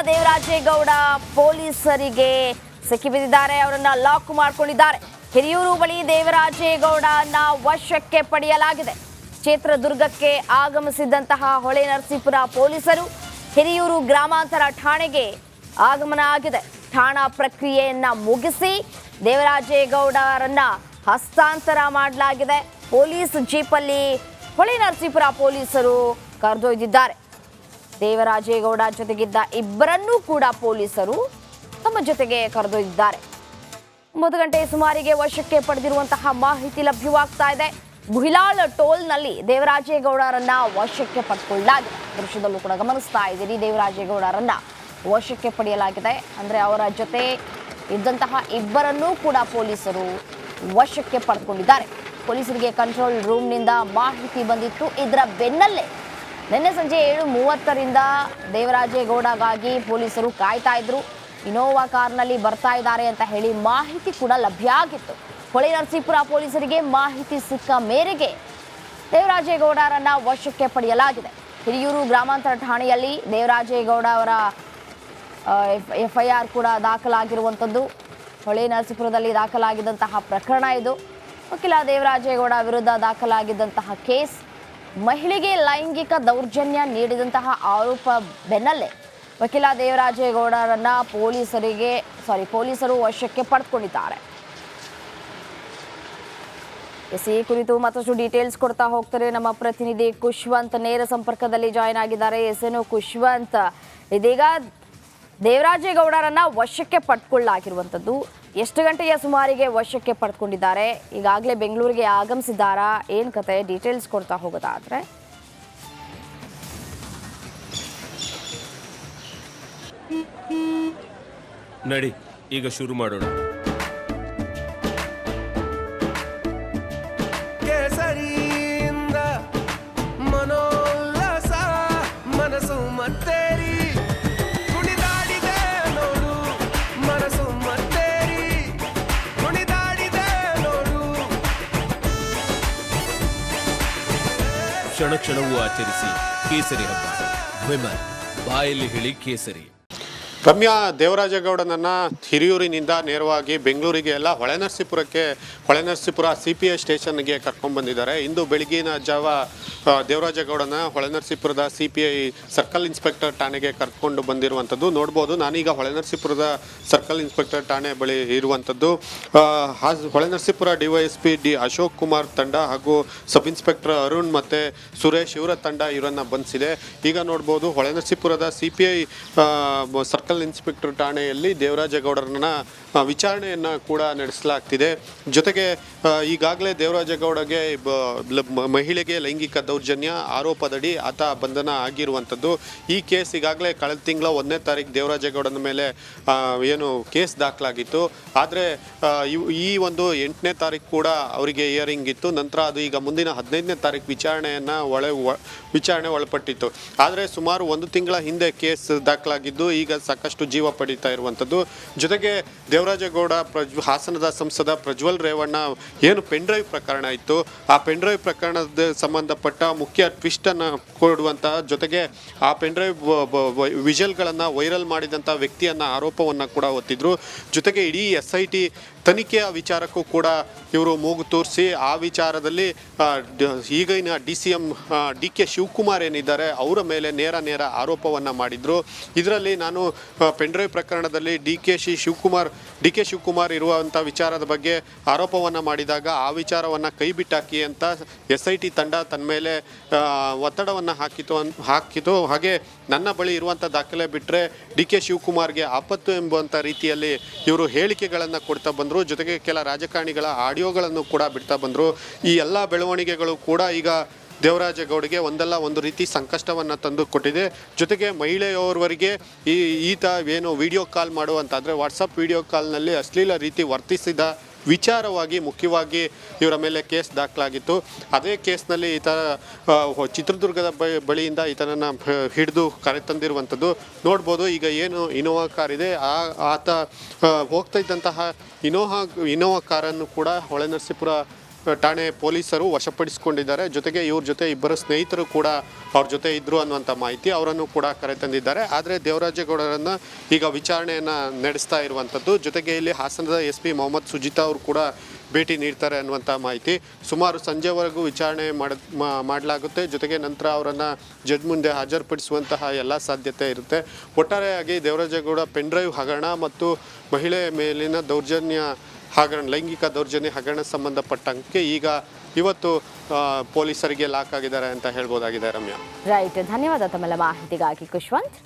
ದೇವರಾಜೇಗೌಡ ಪೊಲೀಸರಿಗೆ ಸಿಕ್ಕಿಬಿದ್ದಿದ್ದಾರೆ. ಅವರನ್ನ ಲಾಕ್ ಮಾಡಿಕೊಂಡಿದ್ದಾರೆ. ಹಿರಿಯೂರು ಬಳಿ ದೇವರಾಜೇಗೌಡನ ವಶಕ್ಕೆ ಪಡೆಯಲಾಗಿದೆ. ಚಿತ್ರದುರ್ಗಕ್ಕೆ ಆಗಮಿಸಿದಂತಹ ಹೊಳೆನರಸೀಪುರ ಪೊಲೀಸರು ಹಿರಿಯೂರು ಗ್ರಾಮಾಂತರ ಠಾಣೆಗೆ ಆಗಮನ ಆಗಿದೆ. ಠಾಣಾ ಪ್ರಕ್ರಿಯೆಯನ್ನ ಮುಗಿಸಿ ದೇವರಾಜೇಗೌಡರನ್ನ ಹಸ್ತಾಂತರ ಮಾಡಲಾಗಿದೆ. ಪೊಲೀಸ್ ಜೀಪಲ್ಲಿ ಹೊಳೆನರಸೀಪುರ ಪೊಲೀಸರು ಕರೆದೊಯ್ದಿದ್ದಾರೆ. ದೇವರಾಜೇಗೌಡ ಜೊತೆಗಿದ್ದ ಇಬ್ಬರನ್ನೂ ಕೂಡ ಪೊಲೀಸರು ತಮ್ಮ ಜೊತೆಗೆ ಕರೆದೊಯ್ದಿದ್ದಾರೆ. 9 ಗಂಟೆ ಸುಮಾರಿಗೆ ವಶಕ್ಕೆ ಪಡೆದಿರುವಂತಹ ಮಾಹಿತಿ ಲಭ್ಯವಾಗ್ತಾ ಇದೆ. ಗುಹಿಲಾಳ್ ಟೋಲ್ನಲ್ಲಿ ದೇವರಾಜೇಗೌಡರನ್ನ ವಶಕ್ಕೆ ಪಡೆದುಕೊಳ್ಳಲಾಗಿದೆ. ದೃಶ್ಯದಲ್ಲೂ ಕೂಡ ಗಮನಿಸ್ತಾ ಇದ್ದೀರಿ, ದೇವರಾಜೇಗೌಡರನ್ನ ವಶಕ್ಕೆ ಪಡೆಯಲಾಗಿದೆ. ಅಂದ್ರೆ ಅವರ ಜೊತೆ ಇದ್ದಂತಹ ಇಬ್ಬರನ್ನೂ ಕೂಡ ಪೊಲೀಸರು ವಶಕ್ಕೆ ಪಡೆದುಕೊಂಡಿದ್ದಾರೆ. ಪೊಲೀಸರಿಗೆ ಕಂಟ್ರೋಲ್ ರೂಮ್ನಿಂದ ಮಾಹಿತಿ ಬಂದಿತ್ತು. ಇದರ ಬೆನ್ನಲ್ಲೇ ನಿನ್ನೆ ಸಂಜೆ 7:30ರಿಂದ ದೇವರಾಜೇಗೌಡಗಾಗಿ ಪೊಲೀಸರು ಕಾಯ್ತಾ ಇದ್ರು. ಇನೋವಾ ಕಾರ್ನಲ್ಲಿ ಬರ್ತಾ ಇದ್ದಾರೆ ಅಂತ ಹೇಳಿ ಮಾಹಿತಿ ಕೂಡ ಲಭ್ಯ ಆಗಿತ್ತು. ಹೊಳೆನರಸೀಪುರ ಪೊಲೀಸರಿಗೆ ಮಾಹಿತಿ ಸಿಕ್ಕ ಮೇರೆಗೆ ದೇವರಾಜೇಗೌಡರನ್ನ ವಶಕ್ಕೆ ಪಡೆಯಲಾಗಿದೆ. ಹಿರಿಯೂರು ಗ್ರಾಮಾಂತರ ಠಾಣೆಯಲ್ಲಿ ದೇವರಾಜೇಗೌಡ ಅವರ FIR ಕೂಡ ದಾಖಲಾಗಿರುವಂಥದ್ದು. ಹೊಳೆನರಸೀಪುರದಲ್ಲಿ ದಾಖಲಾಗಿದ್ದಂತಹ ಪ್ರಕರಣ ಇದು. ವಕೀಲ ದೇವರಾಜೇಗೌಡ ವಿರುದ್ಧ ದಾಖಲಾಗಿದ್ದಂತಹ ಕೇಸ್ ಮಹಿಳೆಗೆ ಲೈಂಗಿಕ ದೌರ್ಜನ್ಯ ನೀಡಿದಂತಹ ಆರೋಪ ಬೆನ್ನಲ್ಲೇ ವಕೀಲ ದೇವರಾಜೇಗೌಡರನ್ನ ಪೊಲೀಸರು ವಶಕ್ಕೆ ಪಡೆದುಕೊಂಡಿದ್ದಾರೆ. ಈ ಕುರಿತು ಮತ್ತಷ್ಟು ಡೀಟೇಲ್ಸ್ ಕೊಡ್ತಾ ಹೋಗ್ತಾರೆ ನಮ್ಮ ಪ್ರತಿನಿಧಿ ಖುಷ್ವಂತ್ ನೇರ ಸಂಪರ್ಕದಲ್ಲಿ ಜಾಯ್ನ್ ಆಗಿದ್ದಾರೆ. ಏನು ಖುಷ್ವಂತ್, ಇದೀಗ ದೇವರಾಜೇಗೌಡರನ್ನ ವಶಕ್ಕೆ ಪಡೆದುಕೊಳ್ಳಲಾಗಿರುವಂಥದ್ದು, ಎಷ್ಟು ಗಂಟೆಯ ಸುಮಾರಿಗೆ ವಶಕ್ಕೆ ಪಡೆದುಕೊಂಡಿದ್ದಾರೆ? ಈಗಾಗಲೇ ಬೆಂಗಳೂರಿಗೆ ಆಗಮಿಸಿದ್ದಾರಾ? ಏನ್ ಕತೆ, ಡೀಟೇಲ್ಸ್ ಕೊಡ್ತಾ ಹೋಗೋದಾದ್ರೆ? ನಡಿ ಈಗ ಶುರು ಮಾಡೋಣ. ಕೇಸರಿಯಿಂದ ಮನೋಲ್ಲಾಸ ಮನಸ್ಸು ಮತ್ತೇರಿ ಕುಣಿದಾಡಿದೆ ನೋಡು, ಮನಸ್ಸು ಮತ್ತೇರಿ ಕುಣಿದಾಡಿದೆ ನೋಡು. ಕ್ಷಣ ಕ್ಷಣವೂ ಆಚರಿಸಿ ಕೇಸರಿ ಹಬ್ಬ. ವಿಮಲ್ ಬಾಯಲ್ಲಿ ಹೇಳಿ ಕೇಸರಿ. ರಮ್ಯಾ, ದೇವರಾಜೇಗೌಡನನ್ನು ಹಿರಿಯೂರಿನಿಂದ ನೇರವಾಗಿ ಬೆಂಗಳೂರಿಗೆ ಎಲ್ಲ ಹೊಳೆನರಸೀಪುರ CPI ಸ್ಟೇಷನ್ಗೆ ಕರ್ಕೊಂಡ್ಬಂದಿದ್ದಾರೆ. ಇಂದು ಬೆಳಗಿನ ಜಾವ ದೇವರಾಜೇಗೌಡನ ಹೊಳೆನರಸೀಪುರದ CPI ಸರ್ಕಲ್ ಇನ್ಸ್ಪೆಕ್ಟರ್ ಠಾಣೆಗೆ ಕರ್ಕೊಂಡು ಬಂದಿರುವಂಥದ್ದು ನೋಡ್ಬೋದು. ನಾನೀಗ ಹೊಳೆನರಸೀಪುರದ ಸರ್ಕಲ್ ಇನ್ಸ್ಪೆಕ್ಟರ್ ಠಾಣೆ ಬಳಿ ಇರುವಂಥದ್ದು. ಹೊಳೆನರಸೀಪುರ DYSP D ಅಶೋಕ್ ಕುಮಾರ್ ತಂಡ ಹಾಗೂ ಸಬ್ ಇನ್ಸ್ಪೆಕ್ಟರ್ ಅರುಣ್ ಮತ್ತು ಸುರೇಶ್ ಇವರ ತಂಡ ಇವರನ್ನು ಬಂಧಿಸಿದೆ. ಈಗ ನೋಡ್ಬೋದು ಹೊಳೆನರಸೀಪುರದ CPI ಸರ್ಕಲ್ ಇನ್ಸ್ಪೆಕ್ಟರ್ ಠಾಣೆಯಲ್ಲಿ ದೇವರಾಜೇಗೌಡರನ್ನ ವಿಚಾರಣೆಯನ್ನು ಕೂಡ ನಡೆಸಲಾಗ್ತಿದೆ. ಜೊತೆಗೆ ಈಗಾಗಲೇ ದೇವರಾಜೇಗೌಡಗೆ ಮಹಿಳೆಗೆ ಲೈಂಗಿಕ ದೌರ್ಜನ್ಯ ಆರೋಪದಡಿ ಆತ ಬಂಧನ ಆಗಿರುವಂಥದ್ದು. ಈ ಕೇಸ್ ಈಗಾಗಲೇ ಕಳೆದ ತಿಂಗಳ 1ನೇ ತಾರೀಕು ದೇವರಾಜೇಗೌಡನ ಮೇಲೆ ಏನು ಕೇಸ್ ದಾಖಲಾಗಿತ್ತು. ಆದರೆ ಈ ಒಂದು 8ನೇ ತಾರೀಕು ಕೂಡ ಅವರಿಗೆ ಹಿಯರಿಂಗ್ ಇತ್ತು. ನಂತರ ಅದು ಈಗ ಮುಂದಿನ 15ನೇ ತಾರೀಕು ವಿಚಾರಣೆ ಒಳಪಟ್ಟಿತ್ತು. ಆದರೆ ಸುಮಾರು 1 ತಿಂಗಳ ಹಿಂದೆ ಕೇಸ್ ದಾಖಲಾಗಿದ್ದು ಈಗ ಸಾಕಷ್ಟು ಜೀವ ಪಡೀತಾ ಇರುವಂಥದ್ದು. ಜೊತೆಗೆ ದೇವರಾಜೇಗೌಡ ಹಾಸನದ ಸಂಸದ ಪ್ರಜ್ವಲ್ ರೇವಣ್ಣ ಏನು ಪೆನ್ಡ್ರೈವ್ ಪ್ರಕರಣ ಇತ್ತು, ಆ ಪೆನ್ಡ್ರೈವ್ ಪ್ರಕರಣದ ಸಂಬಂಧಪಟ್ಟ ಮುಖ್ಯ ಟ್ವಿಸ್ಟನ್ನು ಕೊಡುವಂತಹ, ಜೊತೆಗೆ ಆ ಪೆನ್ಡ್ರೈವ್ ವಿಜುವಲ್ಗಳನ್ನು ವೈರಲ್ ಮಾಡಿದಂಥ ವ್ಯಕ್ತಿಯನ್ನು ಆರೋಪವನ್ನು ಕೂಡ ಹೊತ್ತಿದ್ರು. ಜೊತೆಗೆ ಇಡೀ SIT ತನಿಖೆಯ ವಿಚಾರಕ್ಕೂ ಕೂಡ ಇವರು ಮೂಗು ತೋರಿಸಿ ಆ ವಿಚಾರದಲ್ಲಿ ಈಗಿನ DCM DK ಶಿವಕುಮಾರ್ ಏನಿದ್ದಾರೆ ಅವರ ಮೇಲೆ ನೇರ ಆರೋಪವನ್ನು ಮಾಡಿದರು. ಇದರಲ್ಲಿ ನಾನು ಪೆನ್ಡ್ರೈವ್ ಪ್ರಕರಣದಲ್ಲಿ DK ಶಿವಕುಮಾರ್ ಇರುವಂಥ ವಿಚಾರದ ಬಗ್ಗೆ ಆರೋಪವನ್ನು ಮಾಡಿದಾಗ ಆ ವಿಚಾರವನ್ನು ಕೈಬಿಟ್ಟಾಕಿ ಅಂತ SIT ತಂಡ ತನ್ನ ಮೇಲೆ ಒತ್ತಡವನ್ನು ಹಾಕಿತು. ಹಾಗೆ ನನ್ನ ಬಳಿ ಇರುವಂಥ ದಾಖಲೆ ಬಿಟ್ಟರೆ DK ಶಿವಕುಮಾರ್ಗೆ ಆಪತ್ತು ಎಂಬುವಂಥ ರೀತಿಯಲ್ಲಿ ಇವರು ಹೇಳಿಕೆಗಳನ್ನು ಕೊಡ್ತಾ ಬಂದರು. ಜೊತೆಗೆ ಕೆಲ ರಾಜಕಾರಣಿಗಳ ಆಡಿಯೋಗಳನ್ನು ಕೂಡ ಬಿಡ್ತಾ ಬಂದರು. ಈ ಎಲ್ಲ ಬೆಳವಣಿಗೆಗಳು ಕೂಡ ಈಗ ದೇವರಾಜೇಗೌಡಗೆ ಒಂದಲ್ಲ ಒಂದು ರೀತಿ ಸಂಕಷ್ಟವನ್ನು ತಂದು ಕೊಟ್ಟಿದೆ. ಜೊತೆಗೆ ಮಹಿಳೆಯವರವರಿಗೆ ಈತ ಏನು ವಿಡಿಯೋ ಕಾಲ್ ಮಾಡುವಂಥ, ಅಂದರೆ ವಾಟ್ಸಪ್ ವಿಡಿಯೋ ಕಾಲ್ನಲ್ಲಿ ಅಶ್ಲೀಲ ರೀತಿ ವರ್ತಿಸಿದ ವಿಚಾರವಾಗಿ ಮುಖ್ಯವಾಗಿ ಇವರ ಮೇಲೆ ಕೇಸ್ ದಾಖಲಾಗಿತ್ತು. ಅದೇ ಕೇಸ್ನಲ್ಲಿ ಈತ ಚಿತ್ರದುರ್ಗದ ಬಳಿಯಿಂದ ಈತನನ್ನು ಹಿಡಿದು ಕರೆತಂದಿರುವಂಥದ್ದು ನೋಡ್ಬೋದು. ಈಗ ಏನು ಇನೋವಾ ಕಾರ್ ಇದೆ, ಆತ ಹೋಗ್ತಾ ಇದ್ದಂತಹ ಇನೋವಾ ಕಾರನ್ನು ಕೂಡ ಹೊಳೆನರಸೀಪುರ ಠಾಣೆ ಪೊಲೀಸರು ವಶಪಡಿಸಿಕೊಂಡಿದ್ದಾರೆ. ಜೊತೆಗೆ ಇವ್ರ ಜೊತೆ ಇಬ್ಬರು ಸ್ನೇಹಿತರು ಕೂಡ ಅವ್ರ ಜೊತೆ ಇದ್ರು ಅನ್ನುವಂಥ ಮಾಹಿತಿ, ಅವರನ್ನು ಕೂಡ ಕರೆತಂದಿದ್ದಾರೆ. ಆದರೆ ದೇವರಾಜೇಗೌಡರನ್ನು ಈಗ ವಿಚಾರಣೆಯನ್ನು ನಡೆಸ್ತಾ ಇರುವಂಥದ್ದು. ಜೊತೆಗೆ ಇಲ್ಲಿ ಹಾಸನದ SP ಮೊಹಮ್ಮದ್ ಸುಜಿತಾ ಅವರು ಕೂಡ ಭೇಟಿ ನೀಡ್ತಾರೆ ಅನ್ನುವಂಥ ಮಾಹಿತಿ. ಸುಮಾರು ಸಂಜೆವರೆಗೂ ವಿಚಾರಣೆ ಮಾಡಲಾಗುತ್ತೆ. ಜೊತೆಗೆ ನಂತರ ಅವರನ್ನು ಜಡ್ಜ್ ಮುಂದೆ ಹಾಜರುಪಡಿಸುವಂತಹ ಎಲ್ಲ ಸಾಧ್ಯತೆ ಇರುತ್ತೆ. ಒಟ್ಟಾರೆಯಾಗಿ ದೇವರಾಜೇಗೌಡ ಪೆನ್ಡ್ರೈವ್ ಹಗರಣ ಮತ್ತು ಮಹಿಳೆ ಮೇಲಿನ ದೌರ್ಜನ್ಯ ಹಗರಣ, ಲೈಂಗಿಕ ದೌರ್ಜನ್ಯ ಹಗರಣ ಸಂಬಂಧಪಟ್ಟಂಗೆ ಈಗ ಇವತ್ತು ಪೊಲೀಸರಿಗೆ ಲಾಕ್ ಆಗಿದ್ದಾರೆ ಅಂತ ಹೇಳ್ಬೋದಾಗಿದೆ ರಮ್ಯಾ. ರೈಟ್, ಧನ್ಯವಾದ ತಮ್ಮೆಲ್ಲ ಮಾಹಿತಿಗಾಗಿ ಖುಷ್ವಂತ್.